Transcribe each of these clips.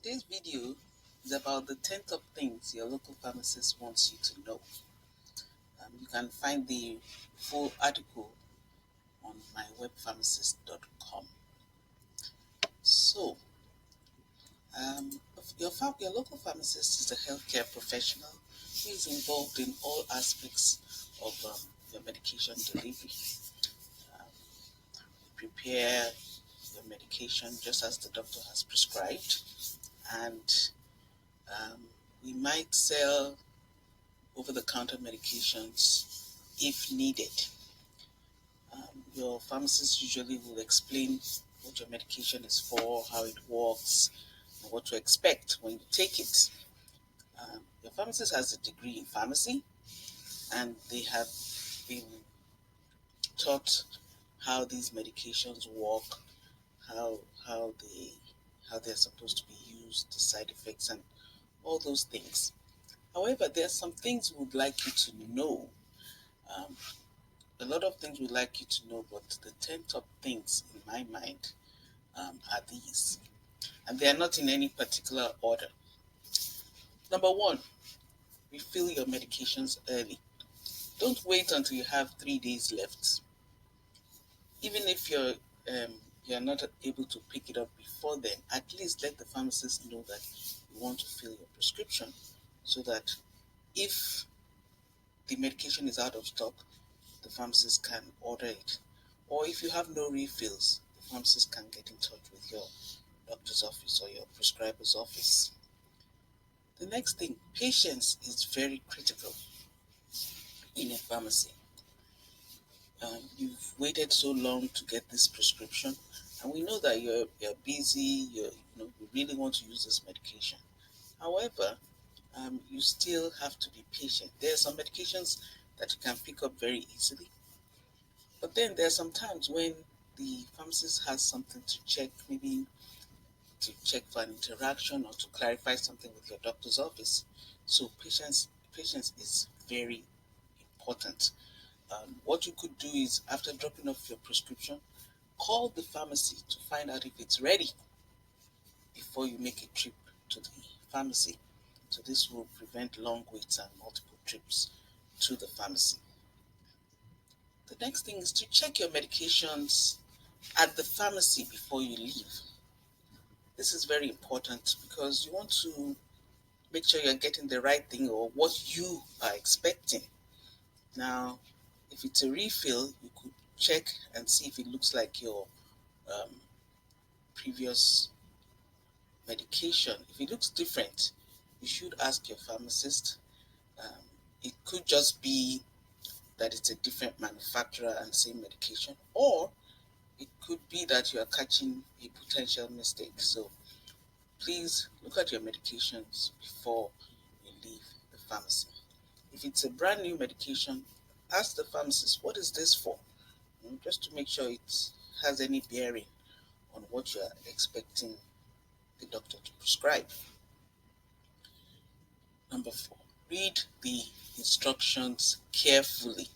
Today's video is about the 10 top things your local pharmacist wants you to know. You can find the full article on mywebpharmacist.com. So, your local pharmacist is a healthcare professional who is involved in all aspects of your medication delivery. Um, Prepare your medication just as the doctor has prescribed, and um, we might sell over-the-counter medications if needed. Your pharmacist usually will explain what your medication is for, how it works, and what to expect when you take it. Your pharmacist has a degree in pharmacy, and they have been taught how these medications work, how how they how they're supposed to be used, the side effects, and all those things. However, there are some things we would like you to know. Um, a lot of things we'd like you to know, but the 10 top things in my mind are these, and they are not in any particular order. Number one, refill your medications early. Don't wait until you have 3 days left. Even if you're not able to pick it up before then, at least let the pharmacist know that you want to fill your prescription, so that if the medication is out of stock, the pharmacist can order it. Or if you have no refills, the pharmacist can get in touch with your doctor's office or your prescriber's office. The next thing, patience is very critical in a pharmacy. You've waited so long to get this prescription, and we know that you're busy. You really want to use this medication. However, you still have to be patient. There are some medications that you can pick up very easily, but then there are some times when the pharmacist has something to check, maybe to check for an interaction or to clarify something with your doctor's office. So patience is very important. What you could do is, after dropping off your prescription, call the pharmacy to find out if it's ready before you make a trip to the pharmacy. So this will prevent long waits and multiple trips to the pharmacy. The next thing is to check your medications at the pharmacy before you leave. This is very important because you want to make sure you're getting the right thing or what you are expecting. Now, if it's a refill, you could check and see if it looks like your um, previous medication. If it looks different, you should ask your pharmacist. Um, it could just be that it's a different manufacturer and same medication, or it could be that you are catching a potential mistake. So please look at your medications before you leave the pharmacy. If it's a brand new medication, ask the pharmacist, what is this for? Just to make sure it has any bearing on what you are expecting the doctor to prescribe. Number four, read the instructions carefully.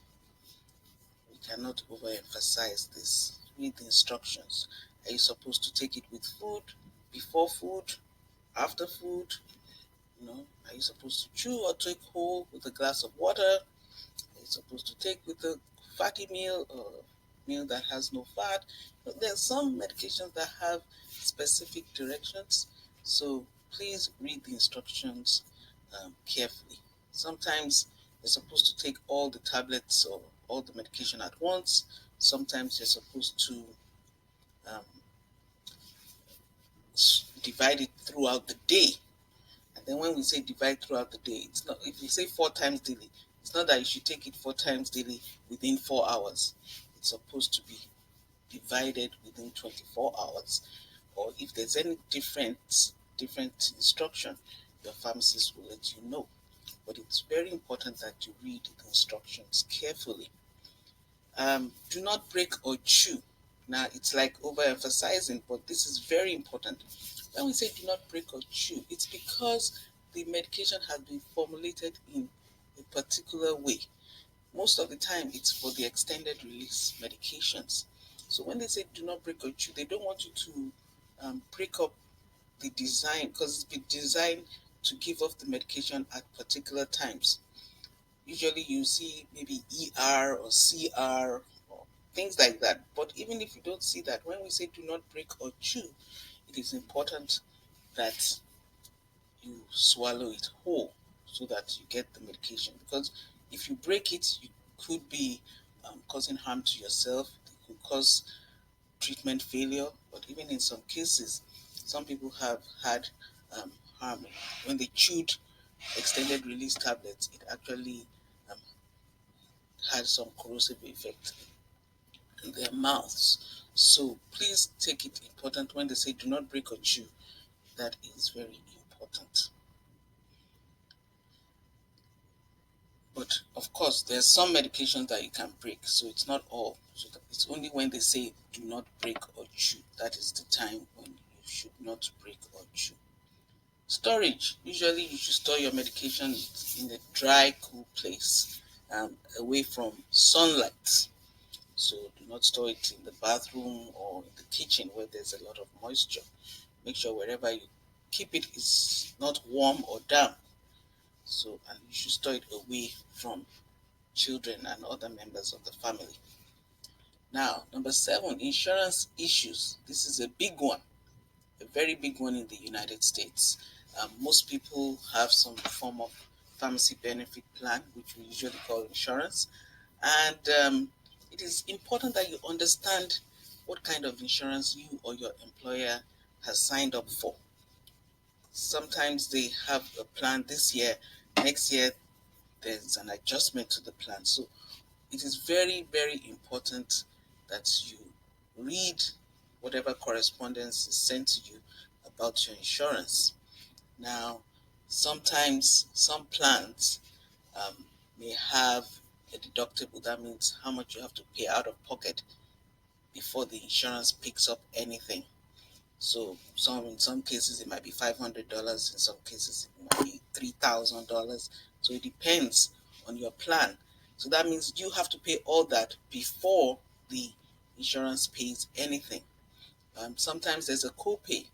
We cannot overemphasize this. Read the instructions. Are you supposed to take it with food, before food, after food? Are you supposed to chew or take whole with a glass of water? Are you supposed to take with a fatty meal or meal that has no fat? There are some medications that have specific directions, so please read the instructions carefully. Sometimes you're supposed to take all the tablets or all the medication at once. Sometimes you're supposed to um, divide it throughout the day. And then when we say divide throughout the day, it's not, if you say 4 times daily, it's not that you should take it 4 times daily within 4 hours. It's supposed to be divided within 24 hours. Or if there's any different instruction, your pharmacist will let you know. But it's very important that you read the instructions carefully. Do not break or chew. Now, it's like overemphasizing, but this is very important. When we say do not break or chew, it's because the medication has been formulated in a particular way. Most of the time, it's for the extended release medications. So when they say do not break or chew, they don't want you to break up the design, because it's been designed to give off the medication at particular times. Usually you see maybe ER or CR or things like that. But even if you don't see that, when we say do not break or chew, it is important that you swallow it whole so that you get the medication. Because if you break it, you could be causing harm to yourself. It could cause treatment failure. But even in some cases, some people have had um, harm when they chewed extended release tablets. It actually um, had some corrosive effect in their mouths. So please take it important when they say do not break or chew. That is very important. But of course, there are some medications that you can break, so it's not all. So it's only when they say do not break or chew that is the time when you should not break or chew. Storage. Usually, you should store your medication in a dry, cool place, away from sunlight. So do not store it in the bathroom or in the kitchen where there's a lot of moisture. Make sure wherever you keep it is not warm or damp. So, and you should store it away from children and other members of the family. Now, number seven, insurance issues. This is a big one, a very big one in the United States. Most people have some form of pharmacy benefit plan, which we usually call insurance. And it is important that you understand what kind of insurance you or your employer has signed up for. Sometimes they have a plan this year, next year there's an adjustment to the plan. So it is very, very important that you read whatever correspondence is sent to you about your insurance. Now, sometimes some plans um, may have a deductible. That means how much you have to pay out of pocket before the insurance picks up anything. So in some cases it might be $500. In some cases it might be $3,000. So it depends on your plan. So that means you have to pay all that before the insurance pays anything. Sometimes there's a copay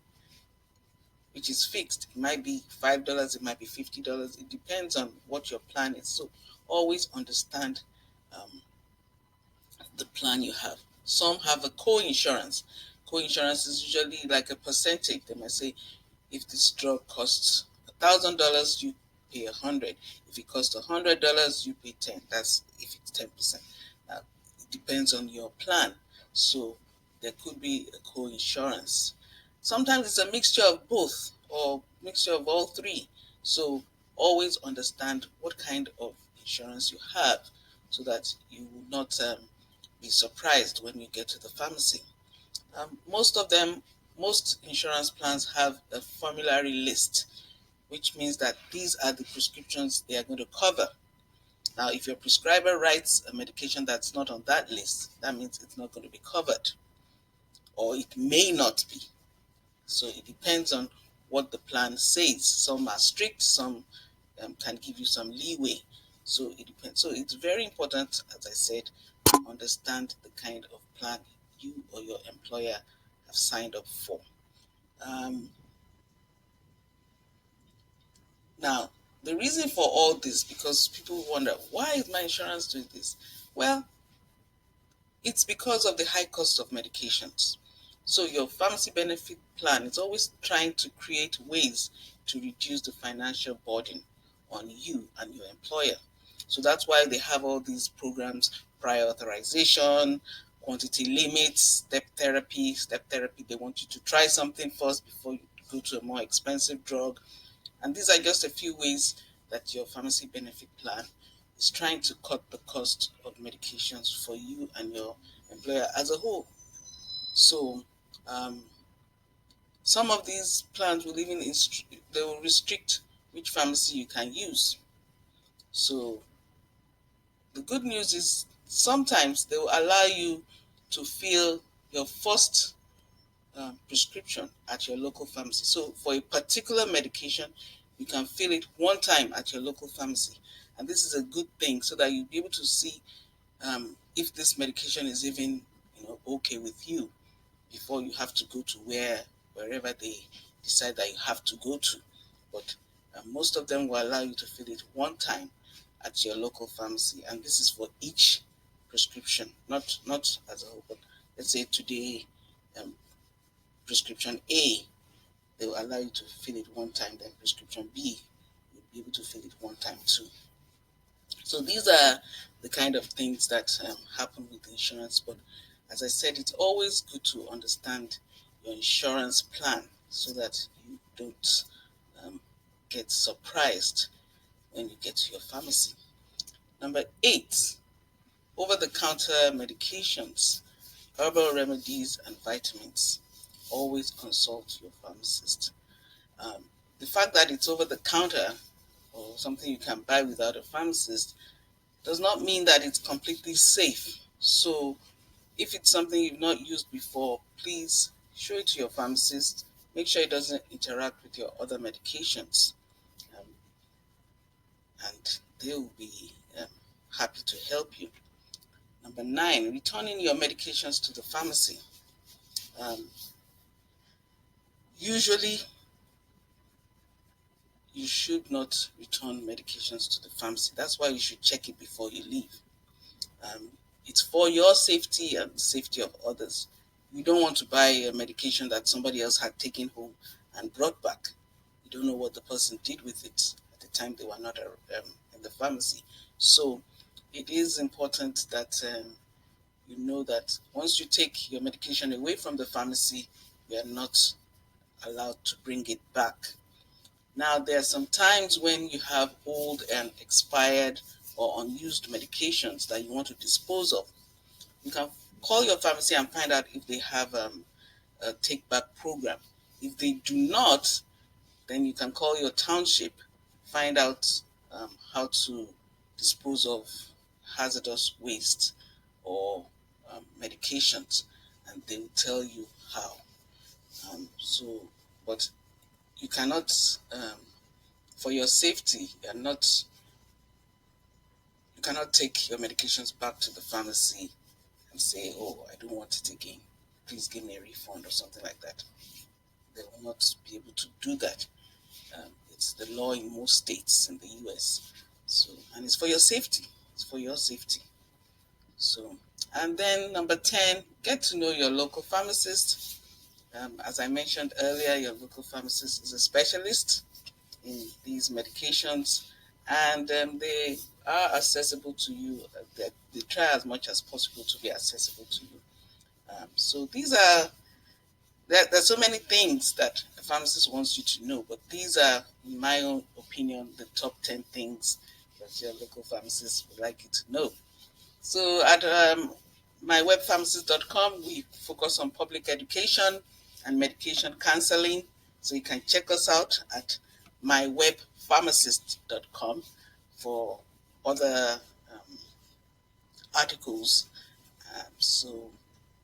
which is fixed. It might be $5. It might be $50. It depends on what your plan is. So always understand um, the plan you have. Some have a co-insurance. Co-insurance is usually like a percentage. They might say if this drug costs $1,000, you pay 100. If it costs $100, you pay 10. That's if it's 10%. Now, it depends on your plan. So there could be a co-insurance. Sometimes it's a mixture of both or mixture of all three. So always understand what kind of insurance you have so that you will not be surprised when you get to the pharmacy. Most of them, most insurance plans have a formulary list, which means that these are the prescriptions they are going to cover. Now, if your prescriber writes a medication that's not on that list, that means it's not going to be covered, or it may not be. So it depends on what the plan says. Some are strict, some can give you some leeway. So it depends. So it's very important, as I said, to understand the kind of plan you or your employer have signed up for. Um, Now, the reason for all this, because people wonder, why is my insurance doing this? Well, it's because of the high cost of medications. So your pharmacy benefit plan is always trying to create ways to reduce the financial burden on you and your employer. So that's why they have all these programs, prior authorization, quantity limits, step therapy. Step therapy, they want you to try something first before you go to a more expensive drug. And these are just a few ways that your pharmacy benefit plan is trying to cut the cost of medications for you and your employer as a whole. So, um, some of these plans will even they will restrict which pharmacy you can use. So, the good news is sometimes they will allow you to fill your first prescription at your local pharmacy. So for a particular medication, you can fill it one time at your local pharmacy. And this is a good thing so that you'll be able to see if this medication is even okay with you before you have to go to wherever they decide that you have to go to. But most of them will allow you to fill it one time at your local pharmacy, and this is for each prescription, not as a whole. But let's say today, um, prescription A, they will allow you to fill it one time. Then prescription B, you'll be able to fill it one time too. So these are the kind of things that happen with insurance. But as I said, it's always good to understand your insurance plan so that you don't um, get surprised when you get to your pharmacy. Number 8, over-the-counter medications, herbal remedies, and vitamins. Always consult your pharmacist. Um, the fact that it's over the counter or something you can buy without a pharmacist does not mean that it's completely safe. So if it's something you've not used before, please show it to your pharmacist. Make sure it doesn't interact with your other medications, um, and they will be happy to help you. Number 9, returning your medications to the pharmacy. Um, Usually, you should not return medications to the pharmacy. That's why you should check it before you leave. Um, it's for your safety and the safety of others. You don't want to buy a medication that somebody else had taken home and brought back. You don't know what the person did with it at the time they were not in the pharmacy. So it is important that you know that once you take your medication away from the pharmacy, you are not allowed to bring it back. Now, there are some times when you have old and expired or unused medications that you want to dispose of. You can call your pharmacy and find out if they have a take back program. If they do not, then you can call your township, find out how to dispose of hazardous waste or medications, and they will tell you how. But you cannot, for your safety, you cannot take your medications back to the pharmacy and say, "Oh, I don't want it again. Please give me a refund," or something like that. They will not be able to do that. It's the law in most states in the US. So, and it's for your safety. It's for your safety. So, and then number 10, get to know your local pharmacist. As I mentioned earlier, your local pharmacist is a specialist in these medications, and they are accessible to you. They try as much as possible to be accessible to you. So there's so many things that a pharmacist wants you to know, but these are, in my own opinion, the top 10 things that your local pharmacist would like you to know. So at mywebpharmacist.com, we focus on public education and medication counseling. So you can check us out at mywebpharmacist.com for other articles.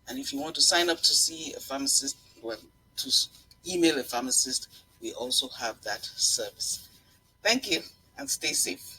And if you want to sign up to see a pharmacist, well, to email a pharmacist, we also have that service. Thank you, and stay safe.